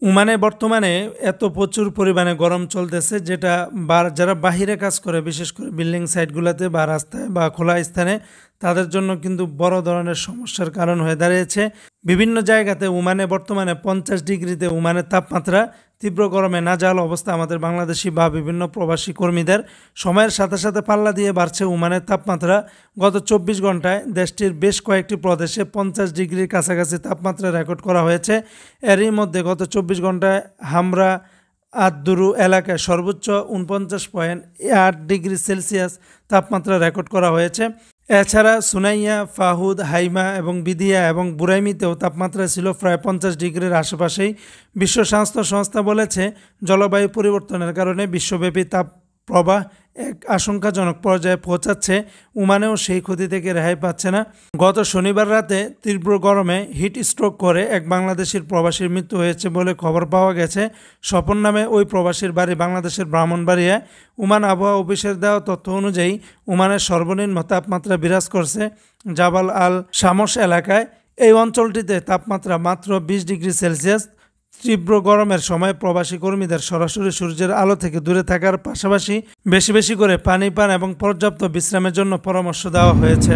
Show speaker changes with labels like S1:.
S1: ওমানে বর্তমানে এত প্রচুর পরিমাণে গরম চলতেছে যেটা যারা বাহিরে কাজ করে বিশেষ করে বিল্ডিং সাইটগুলোতে বা রাস্তায় বা খোলা স্থানে তাদের জন্য কিন্তু বড় ধরনের সমস্যার কারণ হয়ে দাঁড়িয়েছে। বিভিন্ন জায়গাতে ওমানে বর্তমানে 50 ডিগ্রিতে ওমানের তাপমাত্রা। তীব্র গরমে নাজেহাল অবস্থা আমাদের বাংলাদেশি বা বিভিন্ন প্রবাসী কর্মীদের। সময়ের সাথে সাথে পাল্লা দিয়ে বাড়ছে ওমানের তাপমাত্রা। গত 24 ঘন্টায় দেশটির বেশ কয়েকটি প্রদেশে 50 ডিগ্রির কাছাকাছি তাপমাত্রা রেকর্ড করা হয়েছে। এরই মধ্যে গত 24 ঘন্টায় হামরা আদদুরু এলাকায় সর্বোচ্চ 49.8 ডিগ্রি সেলসিয়াস তাপমাত্রা রেকর্ড করা হয়েছে। এছাড়া সুনাইয়া, ফাহুদ, হাইমা এবং বিদিয়া এবং বুরাইমিতেও তাপমাত্রা ছিল প্রায় 50 ডিগ্রির আশেপাশেই। বিশ্ব স্বাস্থ্য সংস্থা বলেছে, জলবায়ু পরিবর্তনের কারণে বিশ্বব্যাপী তাপপ্রবাহ এক আশঙ্কাজনক পর্যায়ে পৌঁছাচ্ছে। ওমানেও সেই ক্ষতি থেকে রেহাই পাচ্ছে না। গত শনিবার রাতে তীব্র গরমে হিট স্ট্রোক করে এক বাংলাদেশের প্রবাসীর মৃত্যু হয়েছে বলে খবর পাওয়া গেছে। স্বপন নামে ওই প্রবাসীর বাড়ি বাংলাদেশের ব্রাহ্মণবাড়িয়ায়। ওমান আবহাওয়া অফিসের দেওয়া তথ্য অনুযায়ী ওমানের সর্বনিম্ন তাপমাত্রা বিরাজ করছে জাবাল আল শামস এলাকায়। এই অঞ্চলটিতে তাপমাত্রা মাত্র 20 ডিগ্রি সেলসিয়াস। তীব্র গরমের সময় প্রবাসী কর্মীদের সরাসরি সূর্যের আলো থেকে দূরে থাকার পাশাপাশি বেশি বেশি করে পানি পান এবং পর্যাপ্ত বিশ্রামের জন্য পরামর্শ দেওয়া হয়েছে।